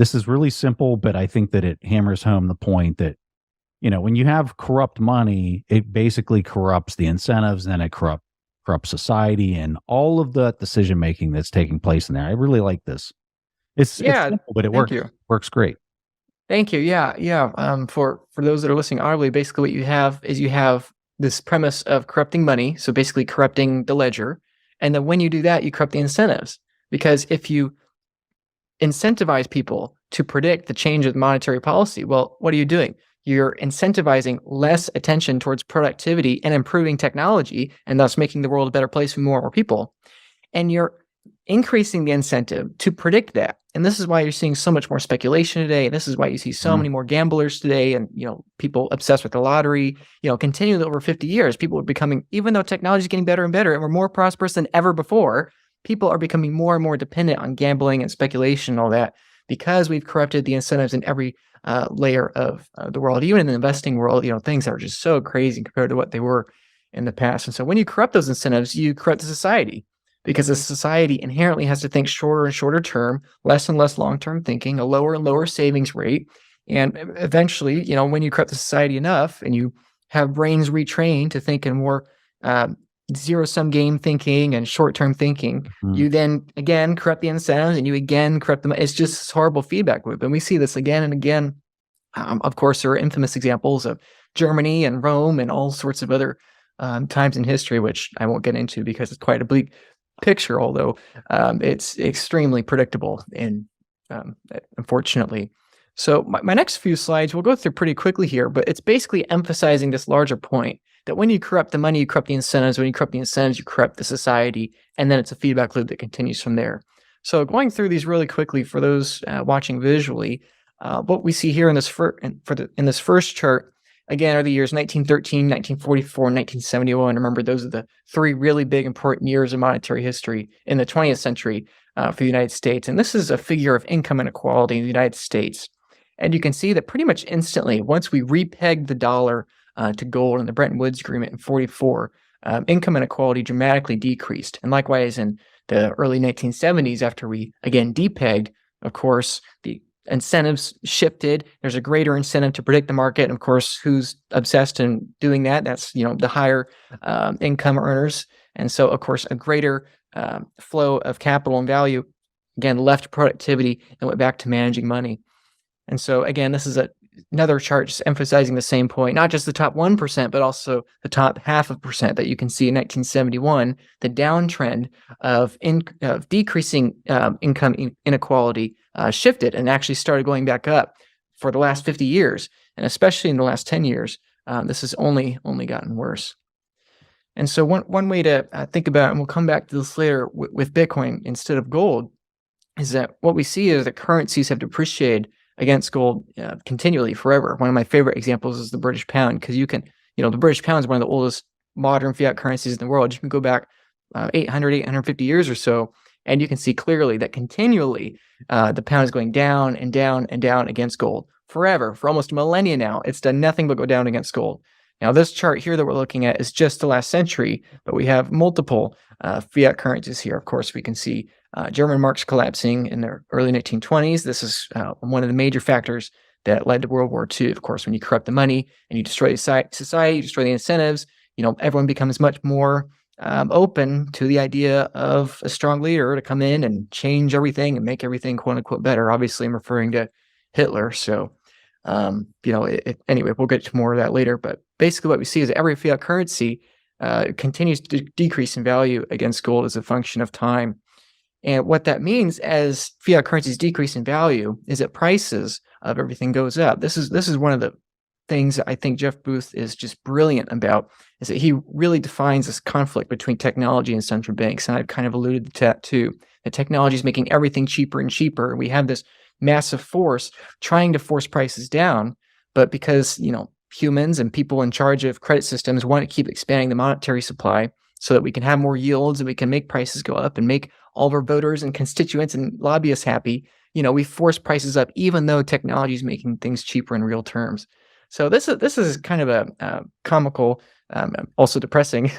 This is really simple, but I think that it hammers home the point that, when you have corrupt money, it basically corrupts the incentives, then it corrupts society and all of the decision making that's taking place in there. I really like this. It's Yeah, simple, but it thank you. works great. Thank you. Yeah, yeah. For those that are listening audibly, basically what you have is you have this premise of corrupting money, so basically corrupting the ledger, and then when you do that, you corrupt the incentives. Because if you incentivize people to predict the change of monetary policy, well, what are you doing? You're incentivizing less attention towards productivity and improving technology, and thus making the world a better place for more and more people. And you're increasing the incentive to predict that. And this is why you're seeing so much more speculation today. This is why you see so Mhm. many more gamblers today, and people obsessed with the lottery. Continually over 50 years, people are becoming, even though technology is getting better and better, and we're more prosperous than ever before, people are becoming more and more dependent on gambling and speculation and all that, because we've corrupted the incentives in every layer of the world, even in the investing world. Things are just so crazy compared to what they were in the past. And so when you corrupt those incentives, you corrupt the society, because the society inherently has to think shorter and shorter term, less and less long-term thinking, a lower and lower savings rate. And eventually, when you corrupt the society enough and you have brains retrained to think in more zero-sum game thinking and short-term thinking, Mhm. you then again corrupt the incentives, and you again corrupt them. It's just this horrible feedback loop. And we see this again and again. Of course, there are infamous examples of Germany and Rome and all sorts of other times in history, which I won't get into because it's quite a bleak picture, although it's extremely predictable, and unfortunately. So my next few slides we'll go through pretty quickly here, but it's basically emphasizing this larger point that when you corrupt the money, you corrupt the incentives. When you corrupt the incentives, you corrupt the society, and then it's a feedback loop that continues from there. So going through these really quickly for those watching visually, what we see here in this first chart, again, are the years 1913, 1944, and 1971. Remember, those are the three really big, important years of monetary history in the 20th century for the United States. And this is a figure of income inequality in the United States. And you can see that pretty much instantly, once we repegged the dollar to gold in the Bretton Woods Agreement in 44, income inequality dramatically decreased. And likewise, in the early 1970s, after we again depegged, of course, the incentives shifted. There's a greater incentive to predict the market. And of course, who's obsessed in doing that? That's the higher income earners. And so, of course, a greater flow of capital and value again left productivity and went back to managing money. And so, again, this is another chart just emphasizing the same point, not just the top 1%, but also the top 0.5% that you can see in 1971, the downtrend of decreasing income inequality shifted and actually started going back up for the last 50 years. And especially in the last 10 years, this has only gotten worse. And so one way to think about, and we'll come back to this later with Bitcoin instead of gold, is that what we see is that currencies have depreciated against gold continually forever. One of my favorite examples is the British pound, because the British pound is one of the oldest modern fiat currencies in the world. You can go back 850 years or so, and you can see clearly that continually the pound is going down and down and down against gold forever. For almost a millennia now, it's done nothing but go down against gold. Now, this chart here that we're looking at is just the last century, but we have multiple fiat currencies here. Of course, we can see German marks collapsing in the early 1920s. This is one of the major factors that led to World War II. Of course, when you corrupt the money and you destroy the society, you destroy the incentives, everyone becomes much more open to the idea of a strong leader to come in and change everything and make everything quote unquote better. Obviously, I'm referring to Hitler. So, anyway, we'll get to more of that later. But basically what we see is that every fiat currency continues to decrease in value against gold as a function of time. And what that means as fiat currencies decrease in value is that prices of everything goes up. This is one of the things that I think Jeff Booth is just brilliant about, is that he really defines this conflict between technology and central banks. And I've kind of alluded to that too. The technology is making everything cheaper and cheaper. We have this massive force trying to force prices down, but because, humans and people in charge of credit systems want to keep expanding the monetary supply so that we can have more yields and we can make prices go up and make all of our voters and constituents and lobbyists happy, we force prices up even though technology is making things cheaper in real terms. So this is kind of a comical, also depressing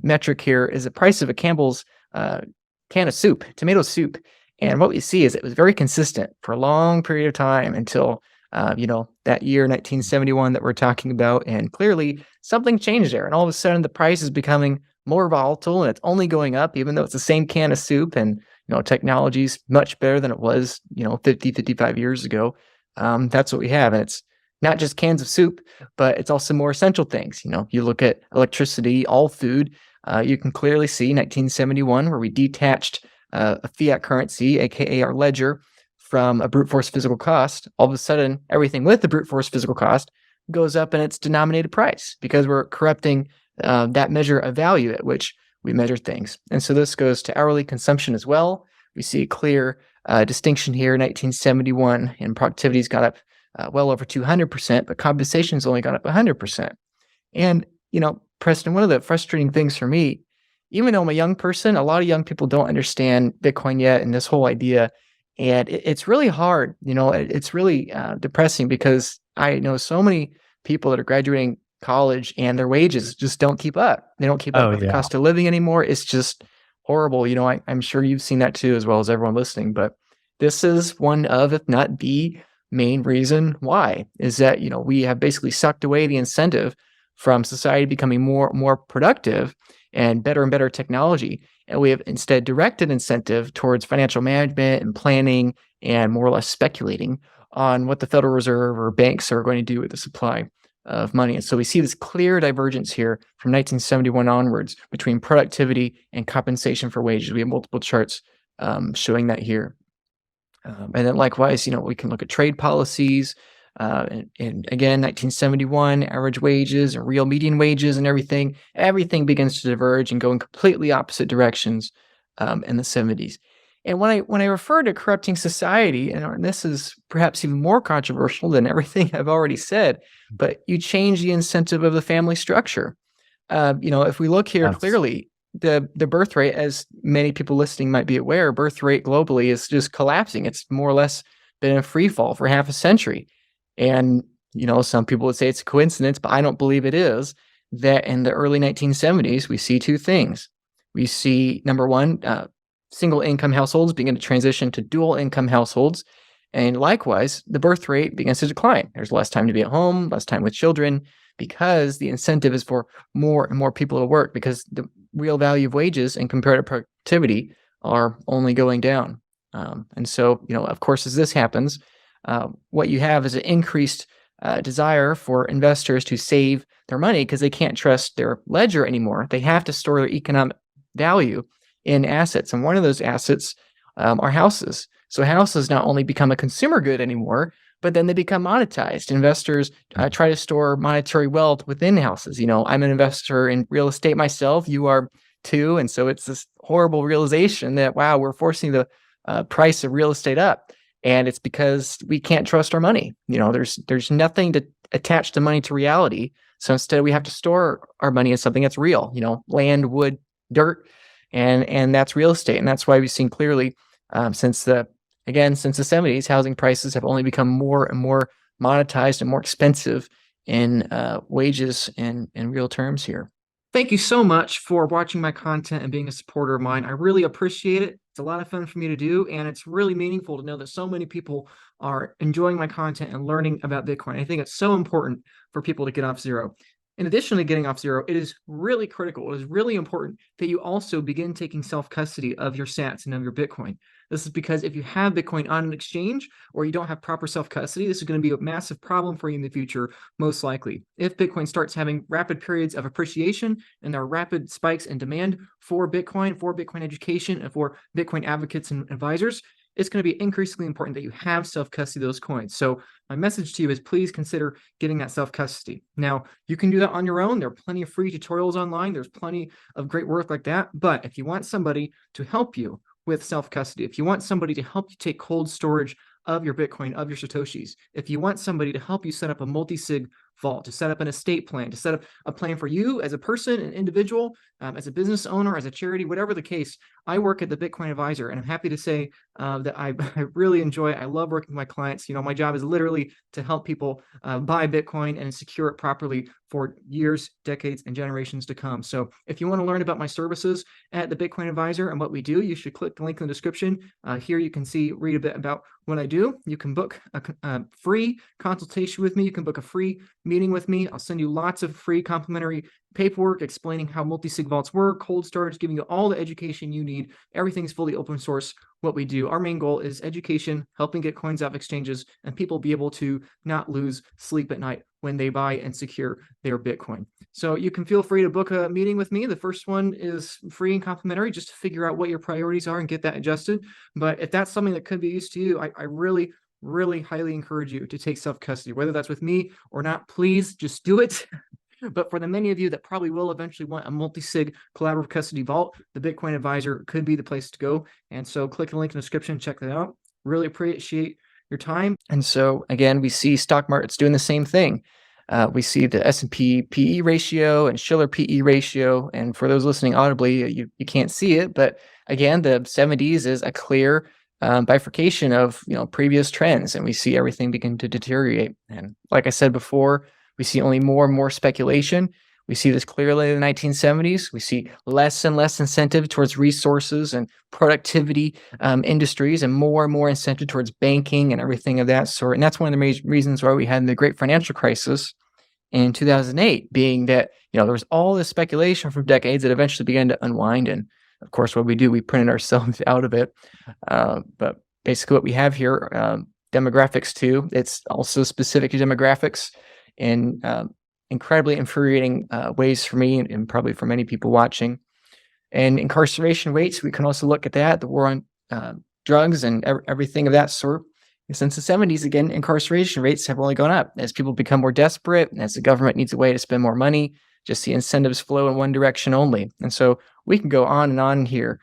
metric here, is the price of a Campbell's can of soup, tomato soup, And what we see is it was very consistent for a long period of time until, that year 1971 that we're talking about. And clearly something changed there. And all of a sudden the price is becoming more volatile and it's only going up, even though it's the same can of soup and, technology's much better than it was, 50, 55 years ago. That's what we have. And it's not just cans of soup, but it's also more essential things. You look at electricity, all food, you can clearly see 1971 where we detached a fiat currency, aka our ledger, from a brute force physical cost. All of a sudden, everything with the brute force physical cost goes up in its denominated price because we're corrupting that measure of value at which we measure things. And so this goes to hourly consumption as well. We see a clear distinction here. 1971, and productivity's got up well over 200%, but compensation's only gone up 100%. And, Preston, one of the frustrating things for me, even though I'm a young person, a lot of young people don't understand Bitcoin yet and this whole idea. And it's really hard, it's really depressing because I know so many people that are graduating college and their wages just don't keep up. They don't keep up with the cost of living anymore. It's just horrible. I'm sure you've seen that too, as well as everyone listening. But this is one of, if not the main reason why, is that, we have basically sucked away the incentive from society becoming more productive and better technology. And we have instead directed incentive towards financial management and planning and more or less speculating on what the Federal Reserve or banks are going to do with the supply of money. And so we see this clear divergence here from 1971 onwards between productivity and compensation for wages. We have multiple charts showing that here. And then likewise, we can look at trade policies. And again, 1971, average wages and real median wages and everything begins to diverge and go in completely opposite directions in the 70s. And when I refer to corrupting society, and this is perhaps even more controversial than everything I've already said, but you change the incentive of the family structure. If we look here clearly, the birth rate, as many people listening might be aware, birth rate globally is just collapsing. It's more or less been a free fall for half a century. And, some people would say it's a coincidence, but I don't believe it is, that in the early 1970s, we see two things. We see, number one, single income households begin to transition to dual income households. And likewise, the birth rate begins to decline. There's less time to be at home, less time with children, because the incentive is for more and more people to work, because the real value of wages and comparative productivity are only going down. And so, of course, as this happens, what you have is an increased desire for investors to save their money because they can't trust their ledger anymore. They have to store their economic value in assets. And one of those assets are houses. So houses not only become a consumer good anymore, but then they become monetized. Investors try to store monetary wealth within houses. I'm an investor in real estate myself. You are too. And so it's this horrible realization that, wow, we're forcing the price of real estate up. And it's because we can't trust our money. There's nothing to attach the money to reality. So instead we have to store our money in something that's real, land, wood, dirt, and that's real estate. And that's why we've seen clearly since the 70s, housing prices have only become more and more monetized and more expensive in wages and in real terms here. Thank you so much for watching my content and being a supporter of mine. I really appreciate it. It's a lot of fun for me to do, and it's really meaningful to know that so many people are enjoying my content and learning about Bitcoin. I think it's so important for people to get off zero. In addition to getting off zero, it is really critical. It is really important that you also begin taking self-custody of your sats and of your Bitcoin. This is because if you have Bitcoin on an exchange or you don't have proper self-custody, this is going to be a massive problem for you in the future, most likely. If Bitcoin starts having rapid periods of appreciation and there are rapid spikes in demand for Bitcoin education, and for Bitcoin advocates and advisors, it's going to be increasingly important that you have self-custody of those coins. So my message to you is please consider getting that self-custody. Now, you can do that on your own. There are plenty of free tutorials online. There's plenty of great work like that. But if you want somebody to help you with self-custody, if you want somebody to help you take cold storage of your Bitcoin, of your Satoshis, if you want somebody to help you set up a multi-sig vault, to set up an estate plan, to set up a plan for you as a person, an individual, as a business owner, as a charity, whatever the case. I work at the Bitcoin Advisor, and I'm happy to say that I really enjoy it. I love working with my clients. My job is literally to help people buy Bitcoin and secure it properly for years, decades, and generations to come. So if you want to learn about my services at the Bitcoin Advisor and what we do, you should click the link in the description. Here you can read a bit about what I do. You can book a free consultation with me. You can book a free meeting with me. I'll send you lots of free complimentary paperwork explaining how multi-sig vaults work, cold storage, giving you all the education you need. Everything's fully open source, what we do. Our main goal is education, helping get coins out of exchanges, and people be able to not lose sleep at night when they buy and secure their Bitcoin. So you can feel free to book a meeting with me. The first one is free and complimentary, just to figure out what your priorities are and get that adjusted. But if that's something that could be used to you, I really highly encourage you to take self-custody, whether that's with me or not. Please just do it. But for the many of you that probably will eventually want a multi-sig collaborative custody vault, the Bitcoin Advisor could be the place to go. And so click the link in the description, check that out. Really appreciate your time. And so again, we see stock markets doing the same thing. We see the S&P PE ratio and Shiller PE ratio. And for those listening audibly, you can't see it, but again, the 70s is a clear bifurcation of previous trends, and we see everything begin to deteriorate. And like I said before, we see only more and more speculation. We see this clearly in the 1970s. We see less and less incentive towards resources and productivity industries, and more incentive towards banking and everything of that sort. And that's one of the reasons why we had the great financial crisis in 2008, being that there was all this speculation for decades that eventually began to unwind. And of course, what we do, we printed ourselves out of it. But basically what we have here, demographics too. It's also specific to demographics in incredibly infuriating ways for me and probably for many people watching. And incarceration rates, we can also look at that, the war on drugs and everything of that sort. And since the 70s, again, incarceration rates have only gone up as people become more desperate and as the government needs a way to spend more money. Just the incentives flow in one direction only. And so we can go on and on here.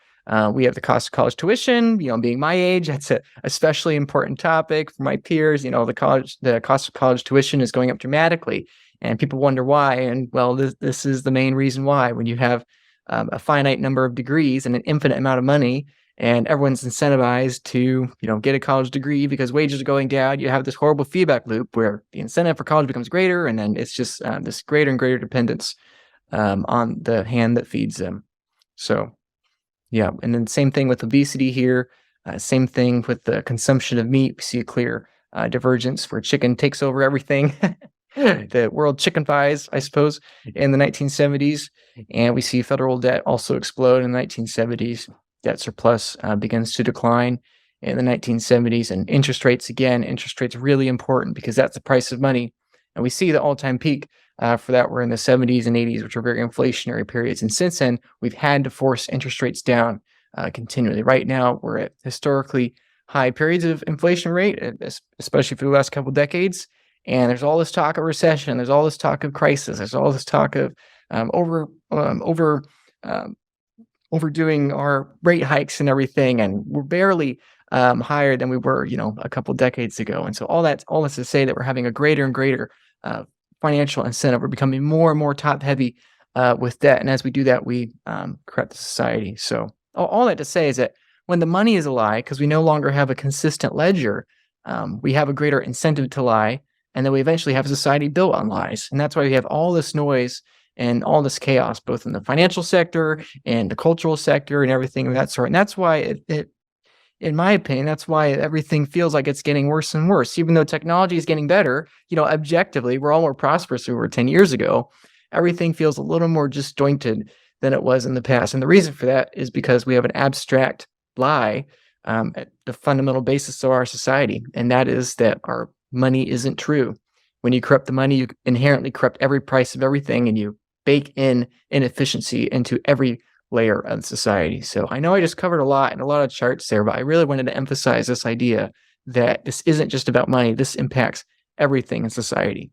We have the cost of college tuition, being my age, that's an especially important topic for my peers. The cost of college tuition is going up dramatically, and people wonder why. And well, this is the main reason why. When you have a finite number of degrees and an infinite amount of money, and everyone's incentivized to, get a college degree because wages are going down, you have this horrible feedback loop where the incentive for college becomes greater, and then it's just this greater and greater dependence on the hand that feeds them. So, yeah, and then same thing with obesity here. Same thing with the consumption of meat. We see a clear divergence where chicken takes over everything. The world chickenfies, I suppose, in the 1970s. And we see federal debt also explode in the 1970s. Debt surplus begins to decline in the 1970s. And interest rates, again, interest rates really important because that's the price of money. And we see the all-time peak for that were in the 70s and 80s, which are very inflationary periods. And since then, we've had to force interest rates down continually. Right now, we're at historically high periods of inflation rate, especially for the last couple of decades. And there's all this talk of recession. There's all this talk of crisis. There's all this talk of overdoing our rate hikes and everything. And we're barely higher than we were, a couple decades ago. And so all that's to say that we're having a greater and greater financial incentive. We're becoming more and more top heavy with debt. And as we do that, we corrupt the society. So all that to say is that when the money is a lie, because we no longer have a consistent ledger, we have a greater incentive to lie. And then we eventually have a society built on lies. And that's why we have all this noise and all this chaos, both in the financial sector and the cultural sector and everything of that sort. And that's why in my opinion, that's why everything feels like it's getting worse and worse. Even though technology is getting better, objectively, we're all more prosperous than we were 10 years ago. Everything feels a little more disjointed than it was in the past. And the reason for that is because we have an abstract lie at the fundamental basis of our society. And that is that our money isn't true. When you corrupt the money, you inherently corrupt every price of everything, and you bake in inefficiency into every layer of society. So I know I just covered a lot and a lot of charts there, but I really wanted to emphasize this idea that this isn't just about money. This impacts everything in society.